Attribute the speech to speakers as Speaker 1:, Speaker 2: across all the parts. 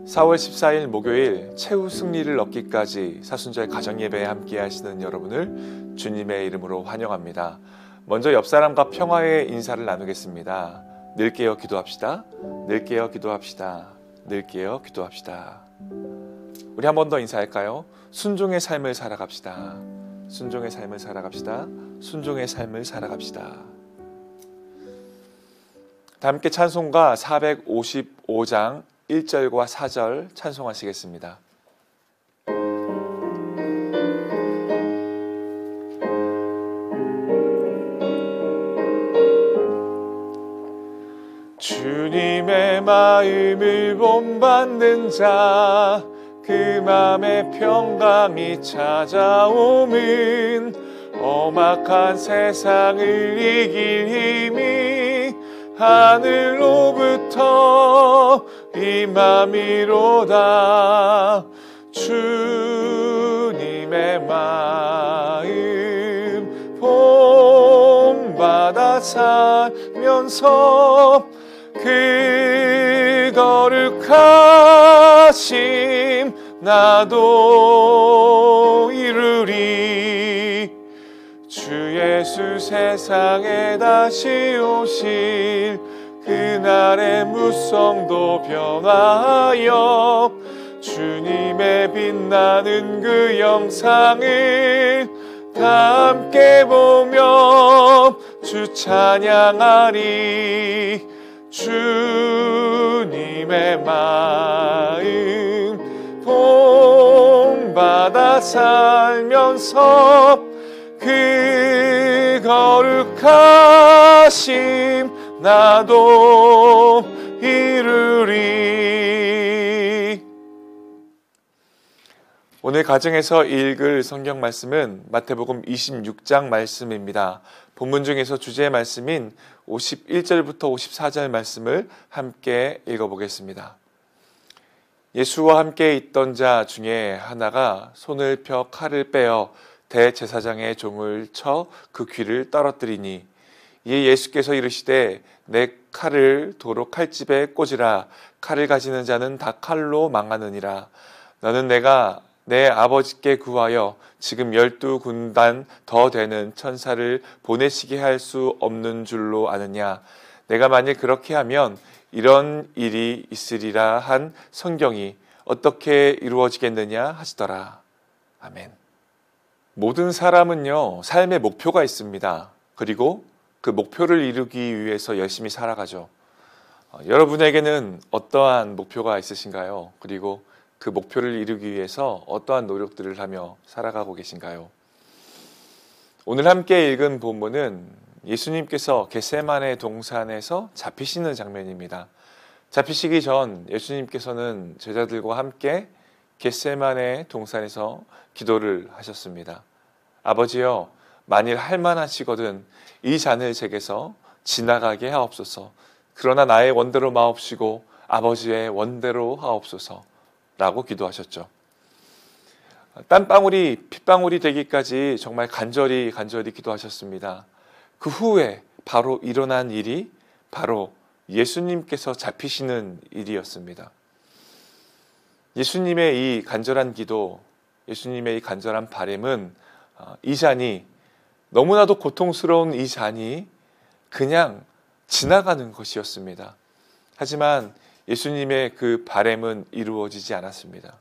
Speaker 1: 4월 14일 목요일 최후 승리를 얻기까지 사순절 가정예배에 함께 하시는 여러분을 주님의 이름으로 환영합니다. 먼저 옆 사람과 평화의 인사를 나누겠습니다. 늘 깨어 기도합시다. 늘 깨어 기도합시다. 늘 깨어 기도합시다. 우리 한 번 더 인사할까요? 순종의 삶을 살아갑시다. 순종의 삶을 살아갑시다. 순종의 삶을 살아갑시다. 다 함께 찬송가 455장 1절과 4절 찬송하시겠습니다. 주님의 마음을 본받는 자, 그 맘에 평강이 찾아오면 엄악한 세상을 이길 힘이 하늘로부터 임함이로다. 주님의 마음 본받아 살면서 그 거룩하심 나도 이루리. 주 예수 세상에 다시 오실 그날의 무성도 변하여 주님의 빛나는 그 영상을 다 함께 보며 주 찬양하리. 주님의 마음 본받아 살면서 그 거룩하심 나도 이루리. 오늘 가정에서 읽을 성경 말씀은 마태복음 26장 말씀입니다. 본문 중에서 주제의 말씀인 51절부터 54절 말씀을 함께 읽어보겠습니다. 예수와 함께 있던 자 중에 하나가 손을 펴 칼을 빼어 대제사장의 종을 쳐 그 귀를 떨어뜨리니, 이에 예수께서 이르시되 내 칼을 도로 칼집에 꽂으라. 칼을 가지는 자는 다 칼로 망하느니라. 너는 내가 내 아버지께 구하여 지금 12군단 더 되는 천사를 보내시게 할 수 없는 줄로 아느냐. 내가 만일 그렇게 하면 이런 일이 있으리라 한 성경이 어떻게 이루어지겠느냐 하시더라. 아멘. 모든 사람은요, 삶의 목표가 있습니다. 그리고 그 목표를 이루기 위해서 열심히 살아가죠. 여러분에게는 어떠한 목표가 있으신가요? 그리고 그 목표를 이루기 위해서 어떠한 노력들을 하며 살아가고 계신가요? 오늘 함께 읽은 본문은 예수님께서 겟세마네 동산에서 잡히시는 장면입니다. 잡히시기 전 예수님께서는 제자들과 함께 겟세마네 동산에서 기도를 하셨습니다. 아버지여, 만일 할만하시거든 이 잔을 제게서 지나가게 하옵소서. 그러나 나의 원대로 마옵시고 아버지의 원대로 하옵소서 라고 기도하셨죠. 땀방울이 핏방울이 되기까지 정말 간절히 기도하셨습니다. 그 후에 바로 일어난 일이 바로 예수님께서 잡히시는 일이었습니다. 예수님의 이 간절한 기도, 예수님의 이 간절한 바람은 이 잔이, 너무나도 고통스러운 이 잔이 그냥 지나가는 것이었습니다. 하지만 예수님의 그 바람은 이루어지지 않았습니다.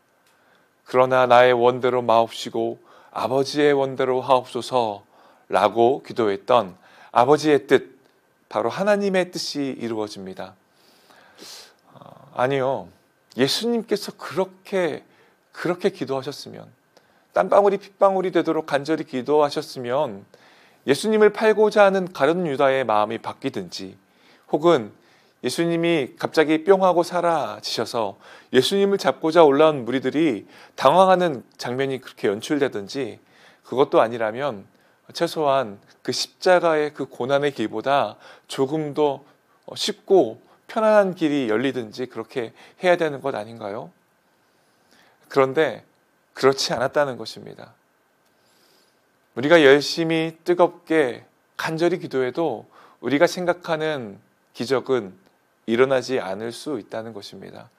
Speaker 1: 그러나 나의 원대로 마옵시고 아버지의 원대로 하옵소서라고 기도했던 아버지의 뜻, 바로 하나님의 뜻이 이루어집니다. 아니요, 예수님께서 그렇게 기도하셨으면, 땀방울이 핏방울이 되도록 간절히 기도하셨으면 예수님을 팔고자 하는 가룟 유다의 마음이 바뀌든지, 혹은 예수님이 갑자기 뿅 하고 사라지셔서 예수님을 잡고자 올라온 무리들이 당황하는 장면이 그렇게 연출되든지, 그것도 아니라면 최소한 그 십자가의 그 고난의 길보다 조금 더 쉽고 편안한 길이 열리든지 그렇게 해야 되는 것 아닌가요? 그런데 그렇지 않았다는 것입니다. 우리가 열심히 뜨겁게 간절히 기도해도 우리가 생각하는 기적은 일어나지 않을 수 있다는 것입니다.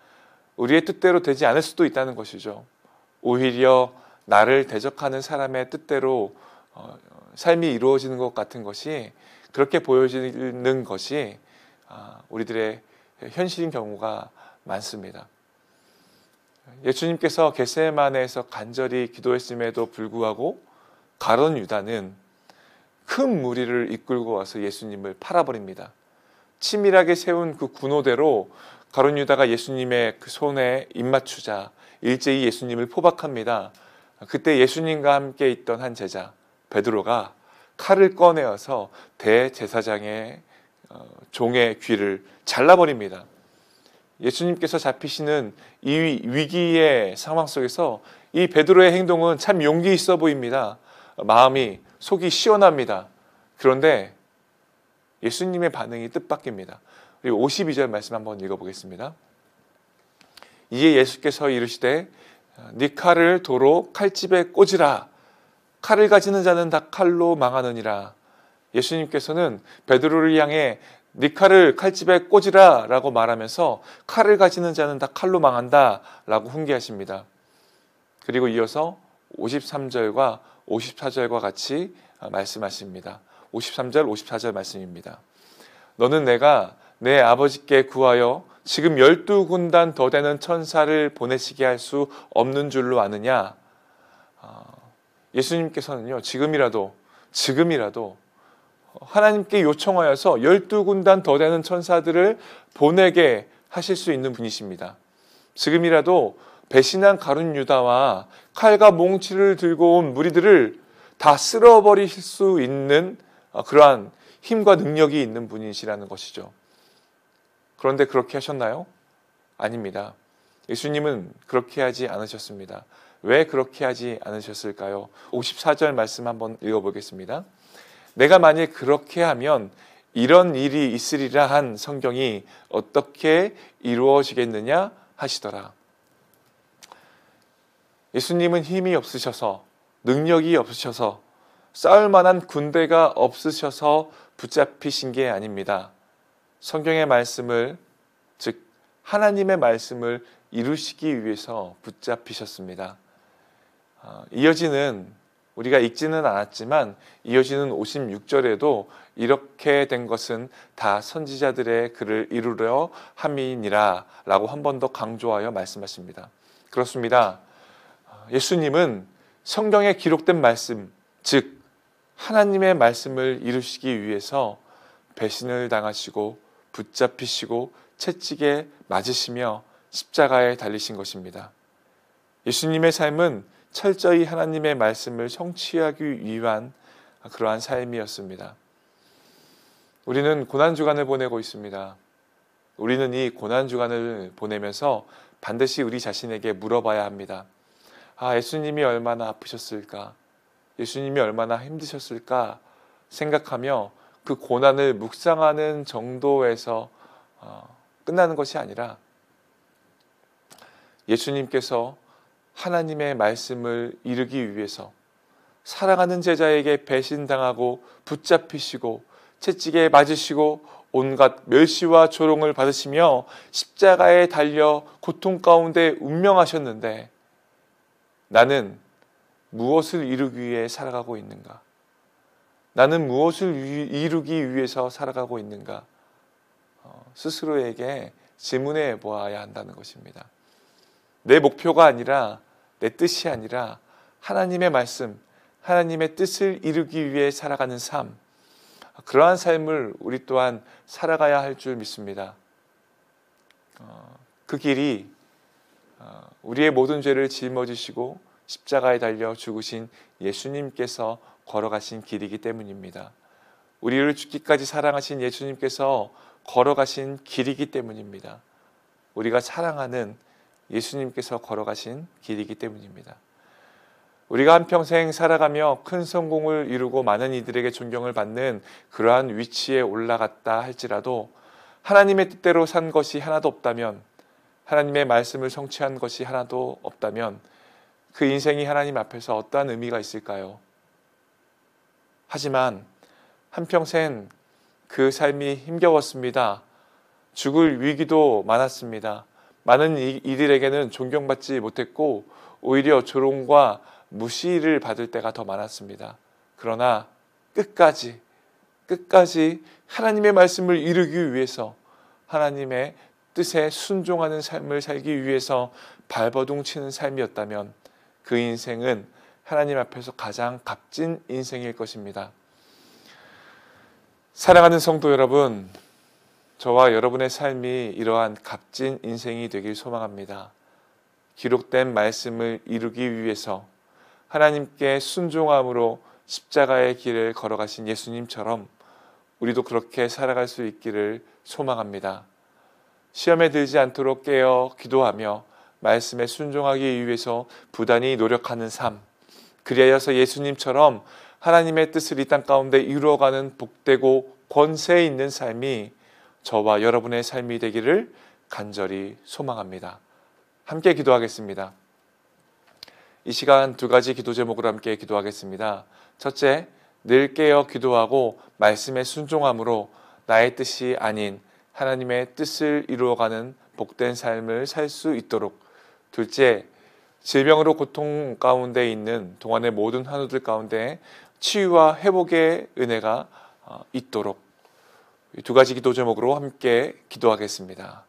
Speaker 1: 우리의 뜻대로 되지 않을 수도 있다는 것이죠. 오히려 나를 대적하는 사람의 뜻대로 삶이 이루어지는 것 같은 것이, 그렇게 보여지는 것이 우리들의 현실인 경우가 많습니다. 예수님께서 겟세마네에서 간절히 기도했음에도 불구하고 가룟 유다는 큰 무리를 이끌고 와서 예수님을 팔아버립니다. 치밀하게 세운 그 군호대로 가룟 유다가 예수님의 그 손에 입맞추자 일제히 예수님을 포박합니다. 그때 예수님과 함께 있던 한 제자 베드로가 칼을 꺼내어서 대제사장의 종의 귀를 잘라버립니다. 예수님께서 잡히시는 이 위기의 상황 속에서 이 베드로의 행동은 참 용기 있어 보입니다. 마음이, 속이 시원합니다. 그런데 예수님의 반응이 뜻밖입니다. 우리 52절 말씀 한번 읽어보겠습니다. 이에 예수께서 이르시되 네 칼을 도로 칼집에 꽂으라. 칼을 가지는 자는 다 칼로 망하느니라. 예수님께서는 베드로를 향해 네 칼을 칼집에 꽂으라 라고 말하면서 칼을 가지는 자는 다 칼로 망한다 라고 훈계하십니다. 그리고 이어서 53절과 54절과 같이 말씀하십니다. 53절, 54절 말씀입니다. 너는 내가 내 아버지께 구하여 지금 12군단 더 되는 천사를 보내시게 할 수 없는 줄로 아느냐? 예수님께서는요, 지금이라도 하나님께 요청하여서 12군단 더 되는 천사들을 보내게 하실 수 있는 분이십니다. 지금이라도 배신한 가룟 유다와 칼과 몽치를 들고 온 무리들을 다 쓸어버리실 수 있는 그러한 힘과 능력이 있는 분이시라는 것이죠. 그런데 그렇게 하셨나요? 아닙니다. 예수님은 그렇게 하지 않으셨습니다. 왜 그렇게 하지 않으셨을까요? 54절 말씀 한번 읽어보겠습니다. 내가 만일 그렇게 하면 이런 일이 있으리라 한 성경이 어떻게 이루어지겠느냐 하시더라. 예수님은 힘이 없으셔서, 능력이 없으셔서, 싸울 만한 군대가 없으셔서 붙잡히신 게 아닙니다. 성경의 말씀을, 즉 하나님의 말씀을 이루시기 위해서 붙잡히셨습니다. 이어지는, 우리가 읽지는 않았지만 이어지는 56절에도 이렇게 된 것은 다 선지자들의 글을 이루려 함이니라 라고 한 번 더 강조하여 말씀하십니다. 그렇습니다. 예수님은 성경에 기록된 말씀, 즉 하나님의 말씀을 이루시기 위해서 배신을 당하시고 붙잡히시고 채찍에 맞으시며 십자가에 달리신 것입니다. 예수님의 삶은 철저히 하나님의 말씀을 성취하기 위한 그러한 삶이었습니다. 우리는 고난주간을 보내고 있습니다. 우리는 이 고난주간을 보내면서 반드시 우리 자신에게 물어봐야 합니다. 예수님이 얼마나 아프셨을까? 예수님이 얼마나 힘드셨을까? 생각하며 그 고난을 묵상하는 정도에서 끝나는 것이 아니라 예수님께서 하나님의 말씀을 이루기 위해서 사랑하는 제자에게 배신당하고 붙잡히시고 채찍에 맞으시고 온갖 멸시와 조롱을 받으시며 십자가에 달려 고통 가운데 운명하셨는데 나는 무엇을 이루기 위해 살아가고 있는가? 나는 무엇을 이루기 위해서 살아가고 있는가? 스스로에게 질문해 보아야 한다는 것입니다. 내 목표가 아니라, 내 뜻이 아니라 하나님의 말씀, 하나님의 뜻을 이루기 위해 살아가는 삶, 그러한 삶을 우리 또한 살아가야 할 줄 믿습니다. 그 길이 우리의 모든 죄를 짊어지시고 십자가에 달려 죽으신 예수님께서 걸어가신 길이기 때문입니다. 우리를 죽기까지 사랑하신 예수님께서 걸어가신 길이기 때문입니다. 우리가 사랑하는 예수님께서 걸어가신 길이기 때문입니다. 우리가 한평생 살아가며 큰 성공을 이루고 많은 이들에게 존경을 받는 그러한 위치에 올라갔다 할지라도 하나님의 뜻대로 산 것이 하나도 없다면, 하나님의 말씀을 성취한 것이 하나도 없다면 그 인생이 하나님 앞에서 어떠한 의미가 있을까요? 하지만 한평생 그 삶이 힘겨웠습니다. 죽을 위기도 많았습니다. 많은 이들에게는 존경받지 못했고 오히려 조롱과 무시를 받을 때가 더 많았습니다. 그러나 끝까지 하나님의 말씀을 이루기 위해서, 하나님의 뜻에 순종하는 삶을 살기 위해서 발버둥 치는 삶이었다면 그 인생은 하나님 앞에서 가장 값진 인생일 것입니다. 사랑하는 성도 여러분, 저와 여러분의 삶이 이러한 값진 인생이 되길 소망합니다. 기록된 말씀을 이루기 위해서 하나님께 순종함으로 십자가의 길을 걸어가신 예수님처럼 우리도 그렇게 살아갈 수 있기를 소망합니다. 시험에 들지 않도록 깨어 기도하며 말씀에 순종하기 위해서 부단히 노력하는 삶, 그리하여서 예수님처럼 하나님의 뜻을 이 땅 가운데 이루어가는 복되고 권세 있는 삶이 저와 여러분의 삶이 되기를 간절히 소망합니다. 함께 기도하겠습니다. 이 시간 두 가지 기도 제목으로 함께 기도하겠습니다. 첫째, 늘 깨어 기도하고 말씀에 순종함으로 나의 뜻이 아닌 하나님의 뜻을 이루어가는 복된 삶을 살 수 있도록. 둘째, 질병으로 고통 가운데 있는 동안의 모든 환우들 가운데 치유와 회복의 은혜가 있도록. 이 두 가지 기도 제목으로 함께 기도하겠습니다.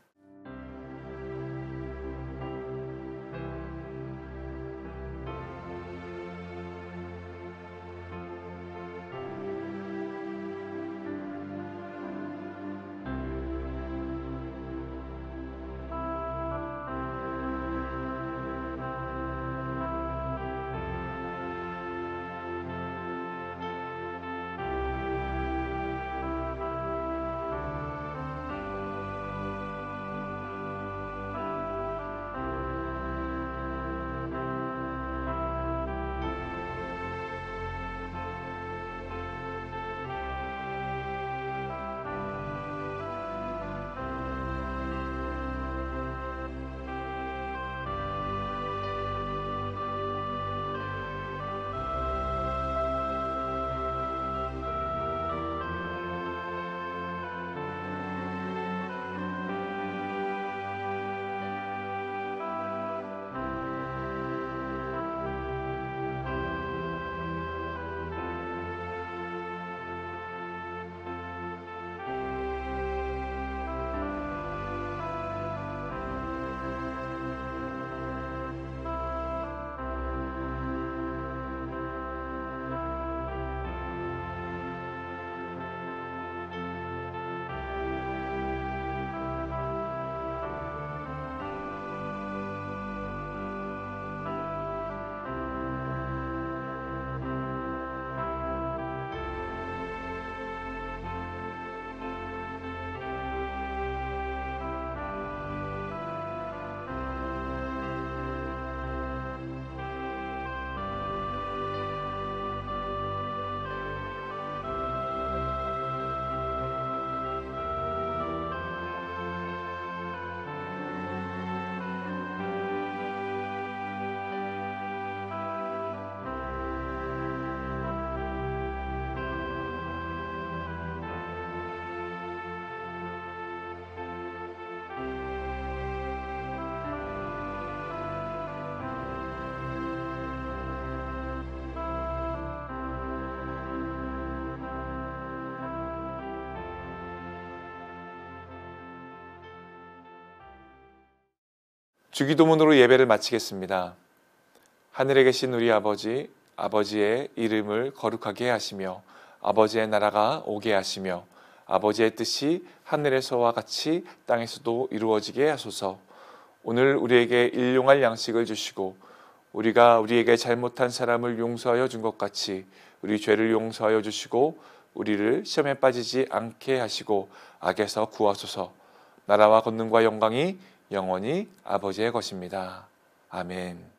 Speaker 1: 주기도문으로 예배를 마치겠습니다. 하늘에 계신 우리 아버지, 아버지의 이름을 거룩하게 하시며 아버지의 나라가 오게 하시며 아버지의 뜻이 하늘에서와 같이 땅에서도 이루어지게 하소서. 오늘 우리에게 일용할 양식을 주시고 우리가 우리에게 잘못한 사람을 용서하여 준 것 같이 우리 죄를 용서하여 주시고 우리를 시험에 빠지지 않게 하시고 악에서 구하소서. 나라와 권능과 영광이 영원히 아버지의 것입니다. 아멘.